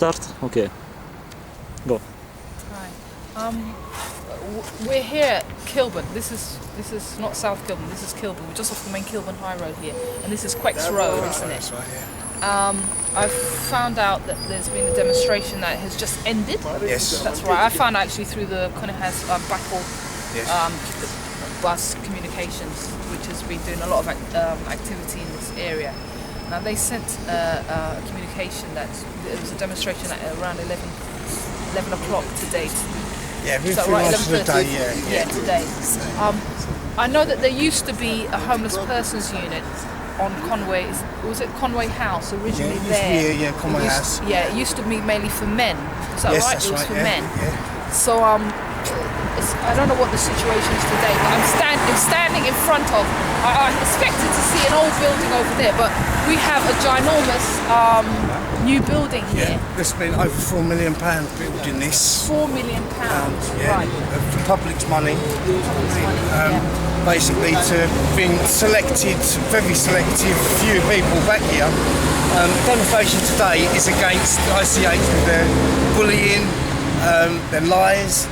Start? Okay. Go. Hi. We're here at Kilburn. This is not South Kilburn. This is Kilburn. We're just off the main Kilburn High Road here, and this is Quecks Road, isn't it? I've found out that there's been a demonstration that has just ended. Yes. That's right. I found out actually through the Conway House Battle bus communications, which has been doing a lot of activity in this area. Now they sent a communication that there was a demonstration at around 11 o'clock today. Yeah, Is that right? 11:30. Yeah, today. I know that there used to be a homeless persons unit on Conway. Was it Conway House originally there? Yeah, Conway House. Yeah, it used to be mainly for men. Is that Yes, right? that's It was right, for yeah, men. yeah. So I don't know what the situation is today, but I'm standing in front of. I expected to see an old building over there, but we have a ginormous new building here. Yeah, there's been over £4 million building this. £4 million. Yeah, Right. of the public's money. Basically to bring selected, very selective few people back here. The demonstration today is against the ICH with their bullying, their lies,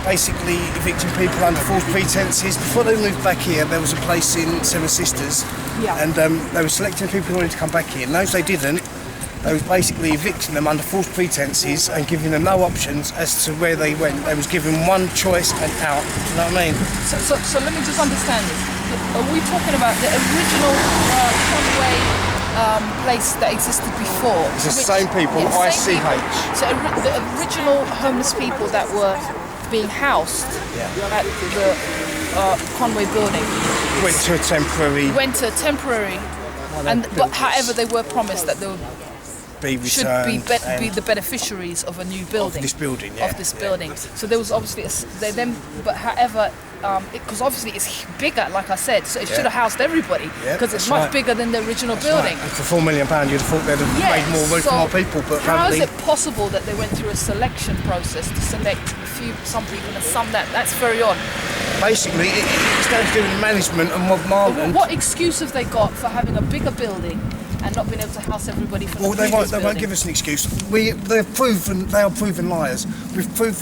basically evicting people under false pretences. Before they moved back here, there was a place in Seven Sisters, and they were selecting people who wanted to come back here. And those they didn't, they was basically evicting them under false pretences and giving them no options as to where they went. They was given one choice and out. Do you know what I mean? So let me just understand this. Are we talking about the original Conway place that existed before? It's the same people, ICH. So the original homeless people that were being housed at the Conway building Went to a temporary but however they were promised that they would be should be the beneficiaries of a new building. Of this building, building. So there was obviously but however, because obviously it's bigger, like I said, so it should have housed everybody because it's much bigger than the original building. Right. And for £4 million, you'd have thought they'd have made more room for more people, but how is it possible that they went through a selection process to select some people and some that? That's very odd. Basically, it's down to do with management and Mob Marland. What excuse have they got for having a bigger building and not being able to house everybody from the they previous won't give us an excuse. They are proven liars. We've proved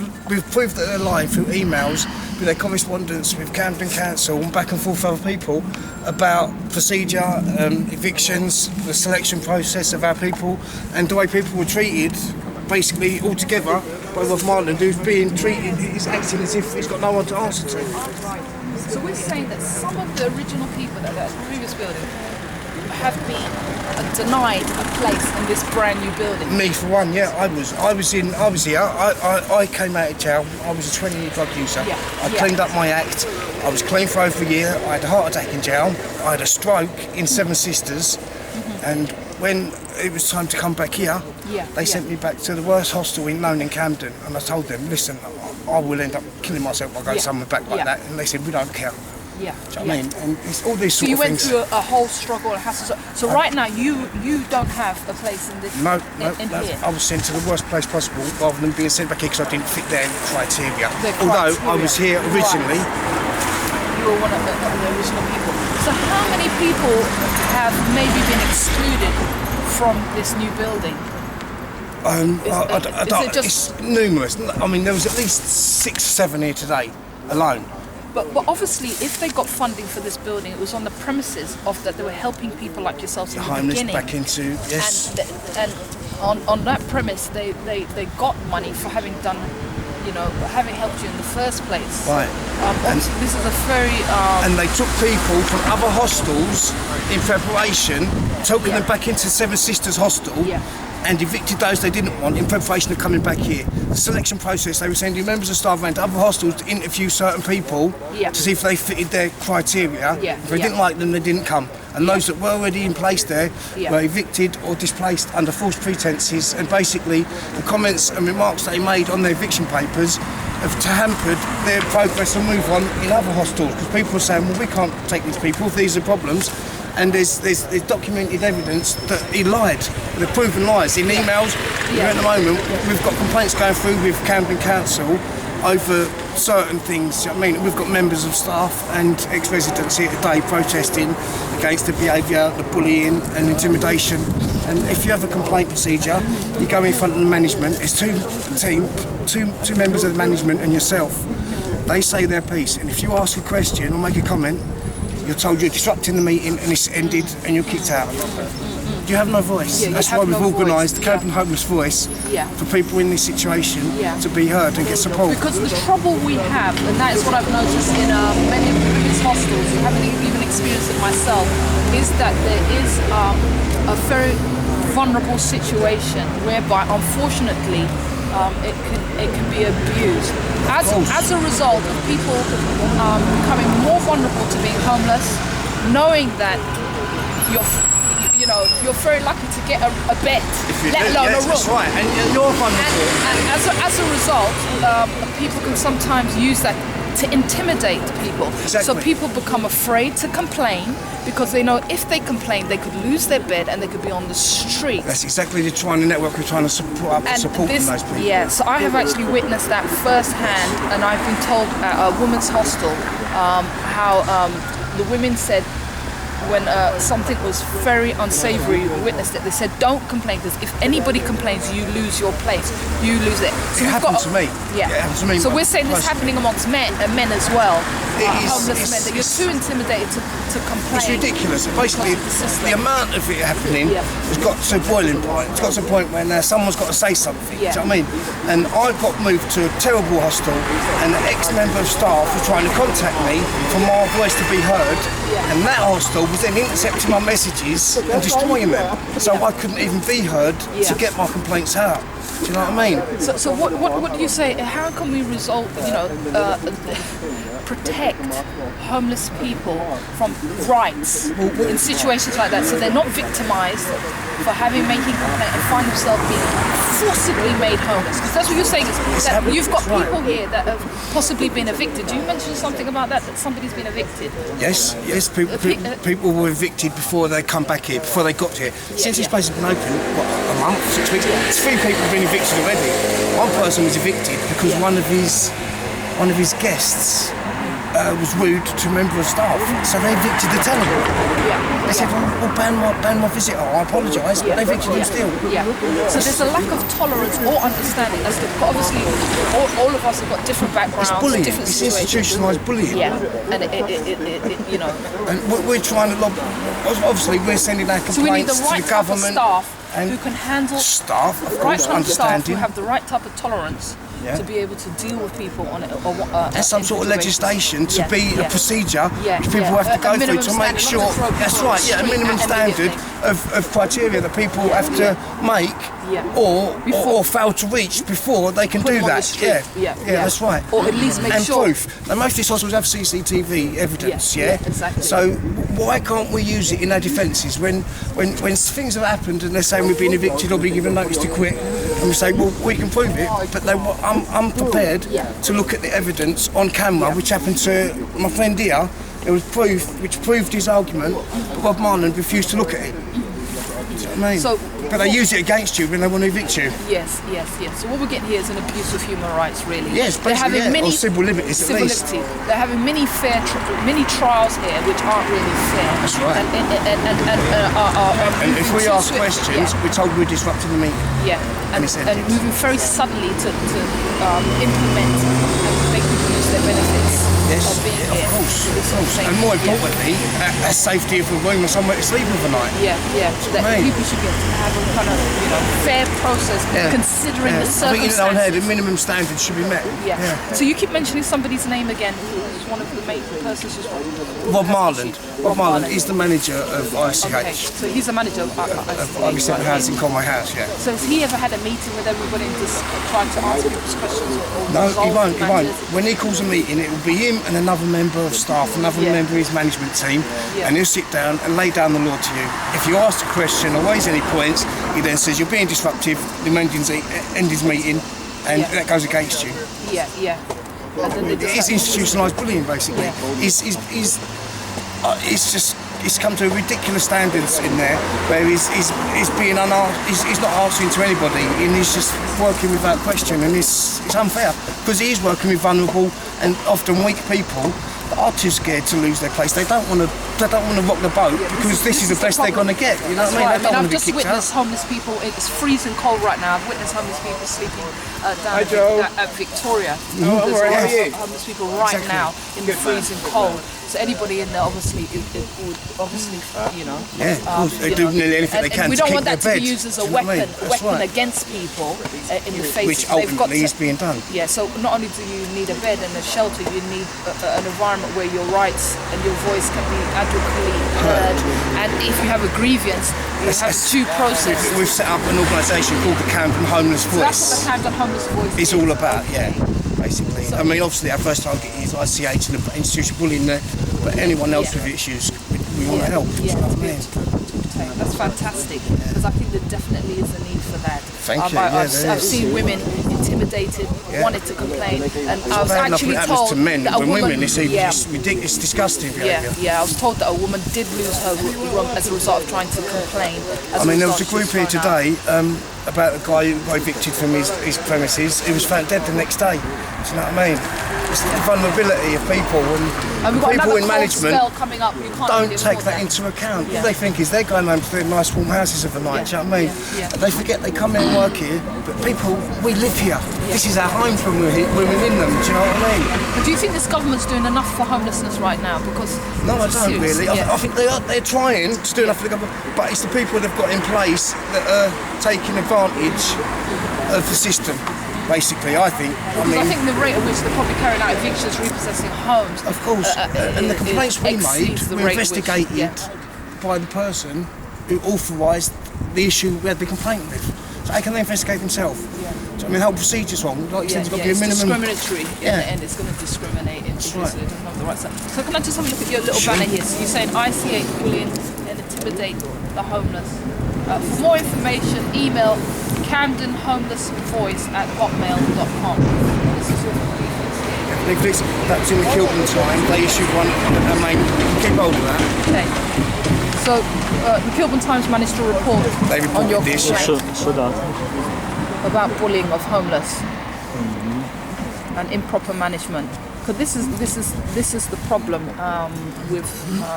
that they're lying through emails, with their correspondence with Camden Council and back and forth with other people about procedure, evictions, the selection process of our people, and the way people were treated. Basically, altogether, by Mob Marland, who's being treated, is acting as if he's got no one to answer to. Right. So we're saying that some of the original people that were at the previous building have been denied a place in this brand new building. Me for one, yeah. I was here. I came out of jail. I was a 20-year drug user. I cleaned up my act. I was clean for over a year. I had a heart attack in jail. I had a stroke in Seven Sisters, and when it was time to come back here, they sent me back to the worst hostel known in Camden, and I told them, listen, I will end up killing myself if I go somewhere back like that, and they said, we don't care. Yeah. Do you know what I mean? And it's all these sort so you of went things. through a whole struggle and hassle. So right now you don't have a place in this. No. Here. I was sent to the worst place possible rather than being sent back here because I didn't fit their criteria. Although I was here originally. Right. You were one of the original people. So how many people have maybe been excluded from this new building? It's numerous. I mean, there was at least 6 or 7 here today alone. But obviously, if they got funding for this building, it was on the premises of that they were helping people like yourselves in the beginning. Back into, yes. And on that premise, they got money for having done, having helped you in the first place. Right. Obviously, this is a very. And they took people from other hostels in preparation, taking them back into Seven Sisters Hostel. Yeah. And evicted those they didn't want in preparation of coming back here. The selection process, they were sending members of staff around to other hostels to interview certain people to see if they fitted their criteria. If they didn't like them, they didn't come. And those that were already in place there were evicted or displaced under false pretences. And basically, the comments and remarks they made on their eviction papers have hampered their progress and move on in other hostels. Because people are saying, well, we can't take these people if these are problems. And there's documented evidence that he lied. They're proven lies in emails. At the moment, we've got complaints going through with Camden Council over certain things. I mean, we've got members of staff and ex-residents here today protesting against the behaviour, the bullying and intimidation. And if you have a complaint procedure, you go in front of the management. It's two members of the management and yourself. They say their piece, and if you ask a question or make a comment, you're told you're disrupting the meeting and it's ended and you're kicked out. You have no voice. That's why we've organised the Camden Homeless Voice for people in this situation to be heard and get support. Because the trouble we have, and that is what I've noticed in many of the women's hostels, I haven't even experienced it myself, is that there is a very vulnerable situation whereby, unfortunately, it can be abused. As a result of people becoming more vulnerable to being homeless, knowing that you're very lucky to get a bed, let alone a room. That's right, and you're vulnerable. And as a result, people can sometimes use that to intimidate people. Exactly. So people become afraid to complain because they know if they complain, they could lose their bed and they could be on the street. That's exactly the network we're trying to support those people. Yeah, so I have actually witnessed that firsthand, and I've been told at a women's hostel how the women said, when something was very unsavoury, we witnessed it. They said, "Don't complain, because if anybody complains, you lose your place. You lose it." So it happened to me. Yeah, it happened to me. So we're saying this happening amongst men as well. Homeless men, that you're too intimidated to complain. It's ridiculous. Basically, the amount of it happening has got to a boiling point. It's got to a point when someone's got to say something. Yeah. Do you know what I mean? And I got moved to a terrible hostel, and an ex-member of staff was trying to contact me for my voice to be heard. And that hostel was then intercepting my messages and destroying them. So I couldn't even be heard to get my complaints out. Do you know what I mean? So what do you say? How can we protect homeless people from rights in situations like that, so they're not victimised for making complaint and find themselves being forcibly made homeless? Because that's what you're saying, is that you've got people here that have possibly been evicted. You mentioned something about that somebody's been evicted. Yes, people were evicted before they come back here, before they got here. Since this place has been open, a month, 6 weeks, 3 people have been evicted already. One person was evicted because one of his guests was rude to a member of staff, so they evicted the tenant. They said, well, ban my visitor, I apologise, but they evicted him still. So there's a lack of tolerance or understanding as to, obviously, all of us have got different backgrounds, it's bullying. different It's situations. institutionalised bullying. And And we're trying to obviously we're sending our complaints to the government. Staff who can handle staff, of course, staff who have the right type of tolerance to be able to deal with people on it. There's some sort of legislation to be a procedure which people have to go through to make sure. That's right. Yeah, a minimum standard of criteria that people have to make or fail to reach before they can do that. Yeah, that's right. Or at least make sure. And proof. And most of these hospitals have CCTV evidence. Exactly. So why can't we use it in our defences when things have happened and they're saying we've been evicted or been given notice to quit, and we say, well, we can prove it, but I'm prepared to look at the evidence on camera, which happened to my friend here. There was proof which proved his argument, but Bob Marland refused to look at it. Do you know what I mean? But they use it against you when they want to evict you. Yes. So what we're getting here is an abuse of human rights, really. Yes, basically, or civil liberties at least. They're having many trials here which aren't really fair. That's right. And if we ask questions, we're told we're disrupting the meeting. And moving very suddenly to implement and make people use their benefits. Yes, of course. And more importantly, a safety of a room or somewhere to sleep overnight. So that people should get to have a kind of fair process, considering the circumstances. I think the minimum standards should be met. So you keep mentioning somebody's name again, who's one of the main persons who's Bob Marland. Bob Marland is the manager of ICH. Okay, so he's the manager of Homeless Centre Conway House, So has he ever had a meeting with everybody and just tried to answer people's questions? No, he won't. When he calls a meeting, it will be him and another member of staff, another member of his management team, and he'll sit down and lay down the law to you. If you ask a question or raise any points, he then says you're being disruptive, the end his meeting, and that goes against you. It's institutionalised bullying, basically. It's come to ridiculous standards in there, where he's not answering to anybody, and he's just working without question, and it's unfair because he is working with vulnerable and often weak people are too scared to lose their place. They don't want to. They don't want to rock the boat because this is the best they're going to get. You know what I mean? Right. They don't want I've to be just kicked witnessed out. homeless people. It's freezing cold right now. I've witnessed homeless people sleeping down at Victoria. Oh, There's right. lots of homeless people right now in the freezing cold. So anybody in there obviously it would obviously you know. Yeah, of course. They do nearly anything they can and we to don't keep want that their to be bed. used as a Do you know what I weapon, mean? That's right. against people in the face. Which ultimately is being done. Yeah, so not only do you need a bed and a shelter, you need an environment where your rights and your voice can be adequately heard. And if you have a grievance, you have due process. We've set up an organisation called the Camden Homeless So that's Voice. what the Camden Homeless Voice It's is. all about, yeah, basically. I mean, obviously our first target is ICH and the institutional bullying there, but anyone else with issues, we want to help. Yeah, Do you know what I mean? that's fantastic, because I think there definitely is a need for that. Thank you. I've seen women intimidated, wanted to complain, and I was Bad enough when actually it happens told to men, that a when woman, women, it's ridiculous, it's disgusting behaviour. I was told that a woman did lose her room as a result of trying to complain. I mean, there was a group here today about a guy who got evicted from his premises. He was found dead the next day. Do you know what I mean? It's the vulnerability of people and we've got people in cold management spell coming up. You can't don't really take afford that into account. All they think is they're going home to their nice warm houses of the night, do you know what I mean? And they forget they come here and work here, but people, we live here. This is our home when we're in them, do you know what I mean? But do you think this government's doing enough for homelessness right now? Because No, I don't really. Yeah. I think they're trying to do enough for the government, but it's the people they've got in place that are taking advantage of the system. Basically, I think. I think the rate at which they're probably carrying out evictions, repossessing homes. Of course, and the complaints we made were investigated yeah. by the person who authorised the issue we had the complaint with. So how can they investigate themselves? Yeah. So, I mean, the whole procedure's wrong. Like you said, there's got to be a It's minimum. discriminatory in the end. It's going to discriminate into right. so it doesn't have the right side. So can I just have a look at your little banner here? So you're saying ICH bullying and intimidate the homeless. For more information, email camdenhomelessvoice@hotmail.com. This is your briefings here. That was in the Kilburn time. They issued one, and they keep hold of that. Okay. So the Kilburn Times managed to report They reported on your this. complaint should have. about bullying of homeless and improper management. Because this is the problem with.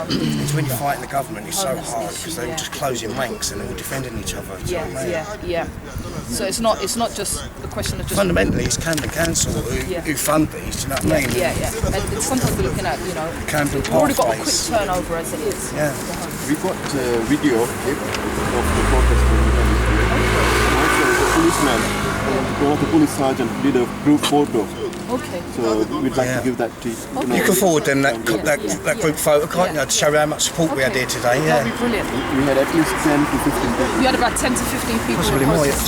It's when you fight in the government, it's so homeless hard issue, because they're all just closing ranks and they're all defending each other. Do you know what I mean? Yeah. So it's not just the question of just. Fundamentally, it's Camden Council who fund these. Do you know what I mean? Yeah. And it's sometimes we're looking at Camden we've already got a quick pathways. turnover as it is. Yeah. We got video of the protesting. And also the policeman, one of the police sergeant did a group photo. Okay. So we'd like to give that to you. You can forward them that group photo, can't you, to show how much support we had here today. That'd Yeah. be brilliant. We had at least 10 to 15 people. We had about 10 to 15 people. Possibly more. protesting.